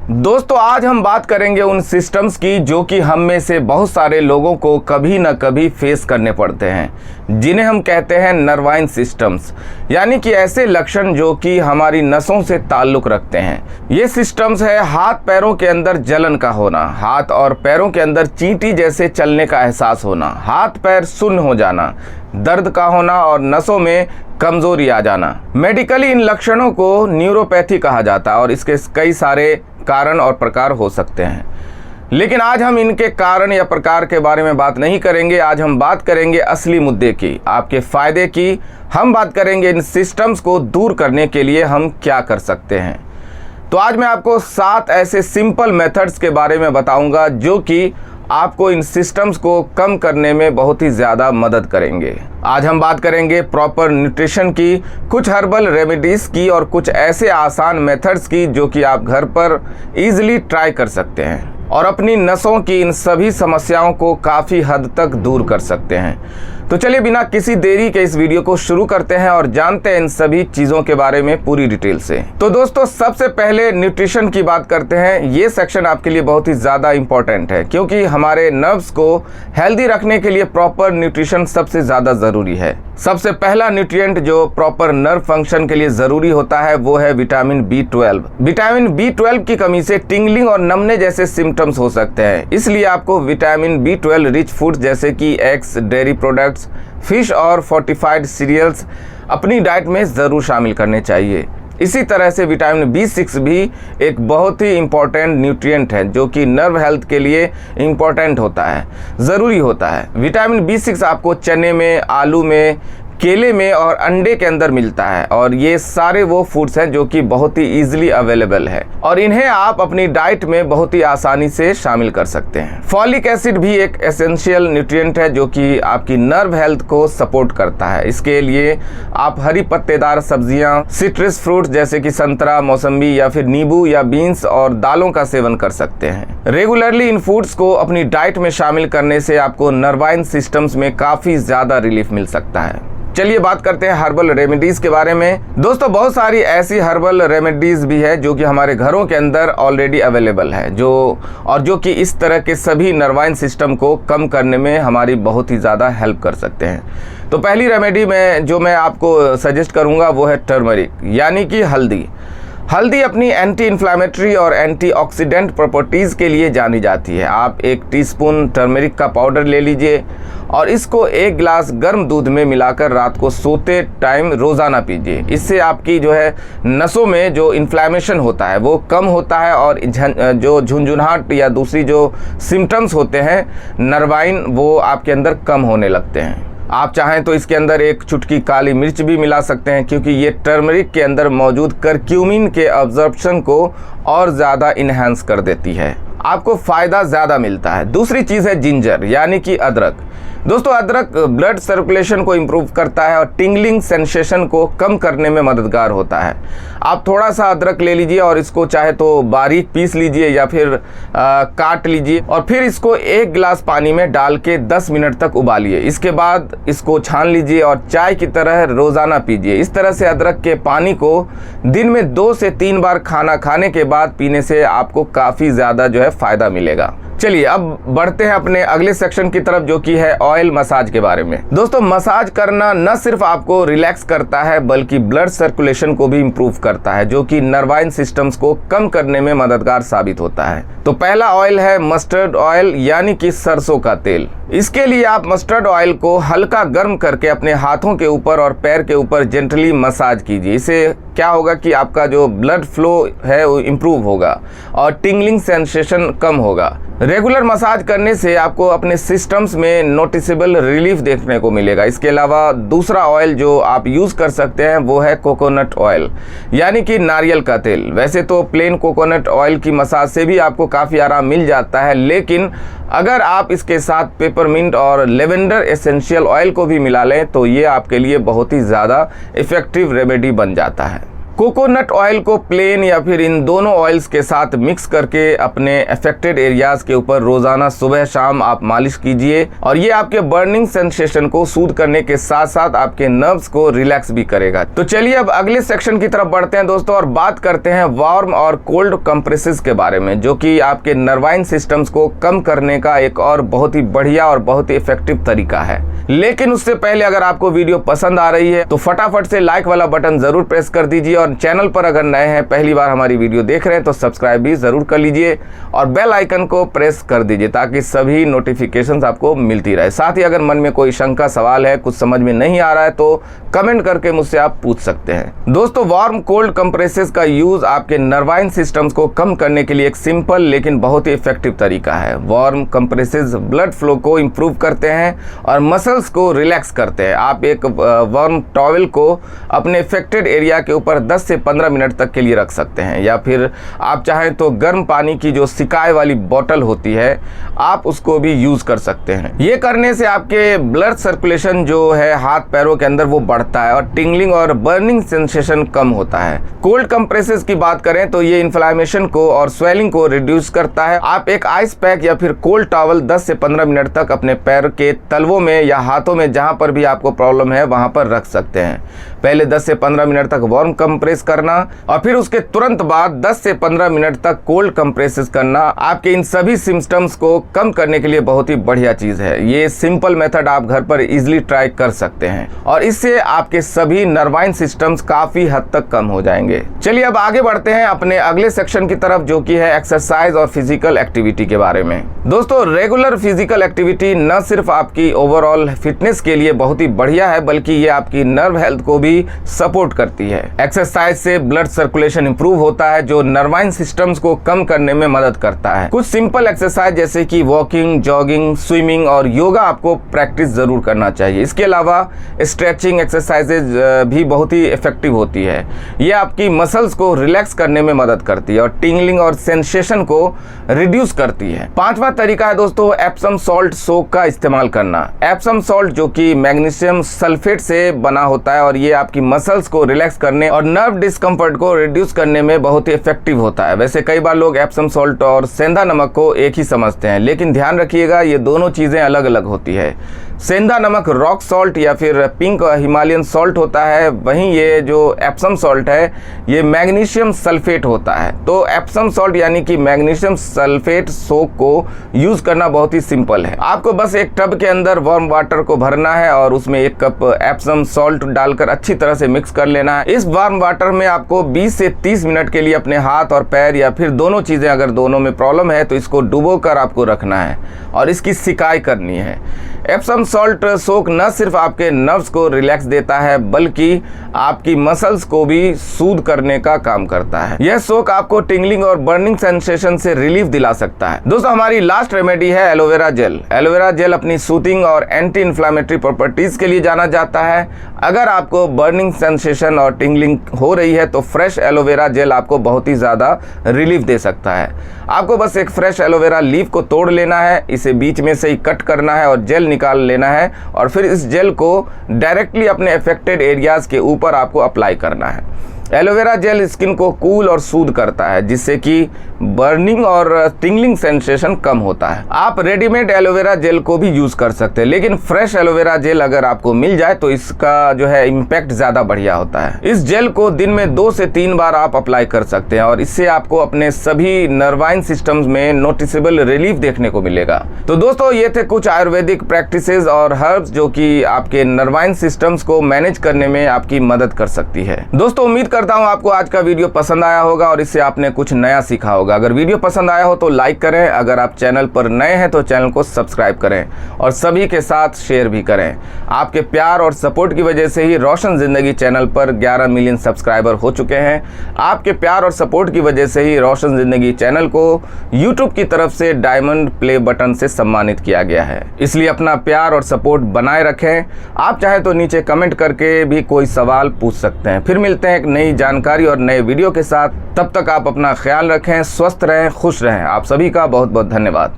दोस्तों आज हम बात करेंगे उन सिस्टम्स की जो कि हम में से बहुत सारे लोगों को कभी ना कभी फेस करने पड़ते हैं, जिन्हें हम कहते हैं नर्वाइन सिस्टम्स, यानी कि ऐसे लक्षण जो कि हमारी नसों से ताल्लुक़ रखते हैं। ये सिस्टम्स है हाथ पैरों के अंदर जलन का होना, हाथ और पैरों के अंदर चींटी जैसे चलने का एहसास होना, हाथ पैर सुन्न हो जाना, दर्द का होना और नसों में कमजोरी आ जाना। मेडिकली इन लक्षणों को न्यूरोपैथी कहा जाता है और इसके कई सारे कारण और प्रकार हो सकते हैं, लेकिन आज हम इनके कारण या प्रकार के बारे में बात नहीं करेंगे। आज हम बात करेंगे असली मुद्दे की, आपके फ़ायदे की। हम बात करेंगे इन सिस्टम्स को दूर करने के लिए हम क्या कर सकते हैं। तो आज मैं आपको 7 ऐसे सिंपल मेथड्स के बारे में बताऊंगा जो कि आपको इन सिस्टम्स को कम करने में बहुत ही ज़्यादा मदद करेंगे। आज हम बात करेंगे प्रॉपर न्यूट्रिशन की, कुछ हर्बल रेमेडीज़ की और कुछ ऐसे आसान मेथड्स की जो कि आप घर पर इजीली ट्राई कर सकते हैं और अपनी नसों की इन सभी समस्याओं को काफ़ी हद तक दूर कर सकते हैं। तो चलिए बिना किसी देरी के इस वीडियो को शुरू करते हैं और जानते हैं इन सभी चीज़ों के बारे में पूरी डिटेल से। तो दोस्तों सबसे पहले न्यूट्रिशन की बात करते हैं। ये सेक्शन आपके लिए बहुत ही ज़्यादा इंपॉर्टेंट है क्योंकि हमारे नर्व्स को हेल्दी रखने के लिए प्रॉपर न्यूट्रिशन सबसे ज़्यादा ज़रूरी है। सबसे पहला न्यूट्रिएंट जो प्रॉपर नर्व फंक्शन के लिए ज़रूरी होता है वो है विटामिन B12। विटामिन B12 की कमी से टिंगलिंग और नमने जैसे सिम्टम्स हो सकते हैं, इसलिए आपको विटामिन B12 रिच फूड जैसे कि एग्स, डेयरी प्रोडक्ट्स, फिश और फोर्टिफाइड सीरियल्स अपनी डाइट में ज़रूर शामिल करने चाहिए। इसी तरह से विटामिन B6 भी एक बहुत ही इम्पॉर्टेंट न्यूट्रिएंट है जो कि नर्व हेल्थ के लिए इम्पॉर्टेंट होता है, ज़रूरी होता है। विटामिन B6 आपको चने में, आलू में, केले में और अंडे के अंदर मिलता है और ये सारे वो फूड्स हैं जो कि बहुत ही ईजिली अवेलेबल है और इन्हें आप अपनी डाइट में बहुत ही आसानी से शामिल कर सकते हैं। फॉलिक एसिड भी एक एसेंशियल न्यूट्रिएंट है जो कि आपकी नर्व हेल्थ को सपोर्ट करता है। इसके लिए आप हरी पत्तेदार सब्जियां, सिट्रस फ्रूट्स जैसे कि संतरा, मौसम्बी या फिर नींबू या बीन्स और दालों का सेवन कर सकते हैं। रेगुलरली इन फूड्स को अपनी डाइट में शामिल करने से आपको नर्वाइन सिस्टम्स में काफ़ी ज़्यादा रिलीफ मिल सकता है। चलिए बात करते हैं हर्बल रेमेडीज़ के बारे में। दोस्तों बहुत सारी ऐसी हर्बल रेमेडीज़ भी है जो कि हमारे घरों के अंदर ऑलरेडी अवेलेबल है जो कि इस तरह के सभी नर्वाइन सिस्टम को कम करने में हमारी बहुत ही ज़्यादा हेल्प कर सकते हैं। तो पहली रेमेडी जो मैं आपको सजेस्ट करूँगा वो है टर्मरिक, यानी कि हल्दी। हल्दी अपनी एंटी इन्फ्लामेटरी और एंटीऑक्सीडेंट प्रॉपर्टीज़ के लिए जानी जाती है। आप 1 टीस्पून टर्मरिक का पाउडर ले लीजिए और इसको 1 गिलास गर्म दूध में मिलाकर रात को सोते टाइम रोज़ाना पीजिए। इससे आपकी जो है नसों में जो इन्फ्लामेशन होता है वो कम होता है और जो झुंझुनाहट या दूसरी जो सिम्टम्स होते हैं नर्वाइन वो आपके अंदर कम होने लगते हैं। आप चाहें तो इसके अंदर 1 चुटकी काली मिर्च भी मिला सकते हैं क्योंकि ये टर्मरिक के अंदर मौजूद करक्यूमिन के अब्जॉर्प्शन को और ज़्यादा इन्हांस कर देती है, आपको फ़ायदा ज़्यादा मिलता है। दूसरी चीज़ है जिंजर, यानी कि अदरक। दोस्तों अदरक ब्लड सर्कुलेशन को इम्प्रूव करता है और टिंगलिंग सेंसेशन को कम करने में मददगार होता है। आप थोड़ा सा अदरक ले लीजिए और इसको चाहे तो बारीक पीस लीजिए या फिर काट लीजिए और फिर इसको 1 गिलास पानी में डाल के 10 मिनट तक उबालिए। इसके बाद इसको छान लीजिए और चाय की तरह रोज़ाना पीजिए। इस तरह से अदरक के पानी को दिन में 2 से 3 बार खाना खाने के बाद पीने से आपको काफ़ी ज़्यादा जो है फ़ायदा मिलेगा। चलिए अब बढ़ते हैं अपने अगले सेक्शन की तरफ जो कि है ऑयल मसाज के बारे में। दोस्तों मसाज करना न सिर्फ आपको रिलैक्स करता है बल्कि ब्लड सर्कुलेशन को भी इम्प्रूव करता है जो कि नर्वाइन सिस्टम्स को कम करने में मददगार साबित होता है। तो पहला ऑयल है मस्टर्ड ऑयल, यानी कि सरसों का तेल। इसके लिए आप मस्टर्ड ऑयल को हल्का गर्म करके अपने हाथों के ऊपर और पैर के ऊपर जेंटली मसाज कीजिए। इससे क्या होगा कि आपका जो ब्लड फ्लो है वो इम्प्रूव होगा और टिंगलिंग सेंसेशन कम होगा। रेगुलर मसाज करने से आपको अपने सिस्टम्स में नोटिसेबल रिलीफ देखने को मिलेगा। इसके अलावा दूसरा ऑयल जो आप यूज़ कर सकते हैं वो है कोकोनट ऑयल, यानी कि नारियल का तेल। वैसे तो प्लेन कोकोनट ऑयल की मसाज से भी आपको काफ़ी आराम मिल जाता है, लेकिन अगर आप इसके साथ पेपरमिंट और लेवेंडर एसेंशियल ऑयल को भी मिला लें तो ये आपके लिए बहुत ही ज़्यादा इफ़ेक्टिव रेमेडी बन जाता है। कोकोनट ऑयल को प्लेन या फिर इन दोनों ऑयल्स के साथ मिक्स करके अपने अफेक्टेड एरियाज के ऊपर रोजाना सुबह शाम आप मालिश कीजिए और ये आपके बर्निंग सेंसेशन को सूद करने के साथ साथ आपके नर्व्स को रिलैक्स भी करेगा। तो चलिए अब अगले सेक्शन की तरफ बढ़ते हैं दोस्तों और बात करते हैं वार्म और कोल्ड कंप्रेसेस के बारे में, जो कि आपके नर्वाइन सिस्टम्स को कम करने का एक और बहुत ही बढ़िया और बहुत ही इफेक्टिव तरीका है। लेकिन उससे पहले अगर आपको वीडियो पसंद आ रही है तो फटाफट से लाइक वाला बटन जरूर प्रेस कर दीजिए और चैनल पर अगर नए हैं, पहली बार हमारी वीडियो देख रहे हैं तो सब्सक्राइब भी जरूर कर लीजिए और बेल आइकन को प्रेस कर दीजिए ताकि सभी नोटिफिकेशंस आपको मिलती रहे। साथ ही अगर मन में कोई शंका सवाल है, कुछ समझ में नहीं आ रहा है तो कमेंट करके मुझसे आप पूछ सकते हैं। दोस्तों वार्म कोल्ड कंप्रेसेस का यूज आपके नर्वाइन सिस्टम्स को कम करने के लिए एक सिंपल लेकिन बहुत ही इफेक्टिव तरीका है। वार्म कंप्रेसेस ब्लड फ्लो को इंप्रूव करते हैं और मसल्स को रिलैक्स करते हैं। आप एक वार्म टॉवल को अपने इफेक्टेड एरिया के ऊपर 10 से 15 मिनट तक के लिए रख सकते हैं या फिर आप चाहें तो गर्म पानी की जो सिकाई वाली बोतल होती है आप उसको भी यूज कर सकते हैं। ये करने से आपके ब्लड सर्कुलेशन जो है हाथ पैरों के अंदर वो बढ़ता है और टिंगलिंग और बर्निंग सेंसेशन कम होता है। कोल्ड कंप्रेसेस की बात करें तो ये इन्फ्लेमेशन को और स्वेलिंग को रिड्यूस करता है। आप एक आइस पैक या फिर कोल्ड टॉवल 10 से 15 मिनट तक अपने पैर के तलवों में या हाथों में जहां पर भी आपको प्रॉब्लम है वहां पर रख सकते हैं। पहले 10 से 15 मिनट तक वार्म कंप्रेस करना और फिर उसके तुरंत बाद 10 से 15 मिनट तक कोल्ड कंप्रेसेस करना आपके इन सभी सिम्टम्स को कम करने के लिए बहुत ही बढ़िया चीज है। ये सिंपल मेथड आप घर पर इजीली ट्राई कर सकते हैं और इससे आपके सभी नर्वाइन सिस्टम्स काफी हद तक कम हो जाएंगे। चलिए अब आगे बढ़ते हैं अपने अगले सेक्शन की तरफ, जो कि है एक्सरसाइज और फिजिकल एक्टिविटी के बारे में। दोस्तों रेगुलर फिजिकल एक्टिविटी न सिर्फ आपकी ओवरऑल फिटनेस के लिए बहुत ही बढ़िया है बल्कि ये आपकी नर्व हेल्थ को भी सपोर्ट करती है। एक्सरसाइज से ब्लड सर्कुलेशन इंप्रूव होता है जो नर्वाइन सिस्टम्स को कम करने में मदद करता है। कुछ सिंपल एक्सरसाइज जैसे कि वॉकिंग, जॉगिंग, स्विमिंग और योगा आपको प्रैक्टिस जरूर करना चाहिए। इसके अलावा स्ट्रेचिंग एक्सरसाइजेज भी बहुत ही इफेक्टिव होती है। ये आपकी मसल्स को रिलैक्स करने में मदद करती है और टिंगलिंग और सेंसेशन को रिड्यूस करती है। पांचवा तरीका है दोस्तों एप्सम सॉल्ट सोक का इस्तेमाल करना। एप्सम सॉल्ट जो कि मैग्नीशियम सल्फेट से बना होता है और ये आपकी मसल्स को रिलैक्स करने और नर्व डिस्कम्फर्ट को रिड्यूस करने में बहुत ही इफेक्टिव होता है। वैसे कई बार लोग एप्सम सॉल्ट और सेंधा नमक को एक ही समझते हैं, लेकिन ध्यान रखिएगा ये दोनों चीजें अलग अलग होती है। सेंधा नमक रॉक सॉल्ट या फिर पिंक हिमालयन सॉल्ट होता है, वहीं ये जो एप्सम सॉल्ट है ये मैग्नीशियम सल्फेट होता है। तो एप्सम सॉल्ट यानी कि मैग्नीशियम सल्फेट सोक को यूज करना बहुत ही सिंपल है। आपको बस एक टब के अंदर वार्म वाटर को भरना है और उसमें 1 कप एप्सम सॉल्ट डालकर अच्छी तरह से मिक्स कर लेना है। इस वार्म वाटर में आपको 20 से 30 मिनट के लिए अपने हाथ और पैर या फिर दोनों चीजें, अगर दोनों में प्रॉब्लम है तो इसको डुबो कर आपको रखना है और इसकी सिकाई करनी है। एप्सम सॉल्ट सोक न सिर्फ आपके नर्व्स को रिलैक्स देता है बल्कि आपकी मसल्स को भी सूद करने का काम करता है। यह सोक आपको टिंगलिंग और बर्निंग सेंसेशन से रिलीफ दिला सकता है। दोस्तों हमारी लास्ट रेमेडी है एलोवेरा जेल। एलोवेरा जेल अपनी सूथिंग और एंटी इन्फ्लामेटरी प्रॉपर्टीज के लिए जाना जाता है। अगर आपको बर्निंग सेंसेशन और टिंगलिंग हो रही है तो फ्रेश एलोवेरा जेल आपको बहुत ही ज्यादा रिलीफ दे सकता है। आपको बस एक फ्रेश एलोवेरा लीफ को तोड़ लेना है, इसे बीच में से ही कट करना है और जेल निकाल लेना है और फिर इस जेल को डायरेक्टली अपने अफेक्टेड एरियाज के ऊपर आपको अप्लाई करना है। एलोवेरा जेल स्किन को कूल और सूद करता है जिससे कि बर्निंग और टिंगलिंग सेंसेशन कम होता है। आप रेडीमेड एलोवेरा जेल को भी यूज कर सकते हैं, लेकिन फ्रेश एलोवेरा जेल अगर आपको मिल जाए तो इसका जो है इम्पैक्ट ज्यादा बढ़िया होता है। इस जेल को दिन में 2 से 3 बार आप अप्लाई कर सकते हैं और इससे आपको अपने सभी नर्वाइन सिस्टम्स में नोटिसेबल रिलीफ देखने को मिलेगा। तो दोस्तों ये थे कुछ आयुर्वेदिक प्रैक्टिसेस और हर्ब्स जो कि आपके नर्वाइन सिस्टम्स को मैनेज करने में आपकी मदद कर सकती है। दोस्तों उम्मीद करता हूं आपको आज का वीडियो पसंद आया होगा और इससे आपने कुछ नया सीखा होगा। अगर वीडियो पसंद आया हो तो लाइक करें, अगर आप चैनल पर नए हैं तो चैनल को सब्सक्राइब करें और सभी के साथ शेयर भी करें। आपके प्यार और सपोर्ट की वजह से ही रोशन जिंदगी चैनल पर 11 मिलियन सब्सक्राइबर हो चुके हैं। आपके प्यार और सपोर्ट की वजह से ही रोशन जिंदगी चैनल को यूट्यूब की तरफ से डायमंड प्ले बटन से सम्मानित किया गया है। इसलिए अपना प्यार और सपोर्ट बनाए रखें। आप चाहे तो नीचे कमेंट करके भी कोई सवाल पूछ सकते हैं। फिर मिलते हैं एक नई जानकारी और नए वीडियो के साथ। तब तक आप अपना ख्याल रखें, स्वस्थ रहें, खुश रहें। आप सभी का बहुत बहुत धन्यवाद।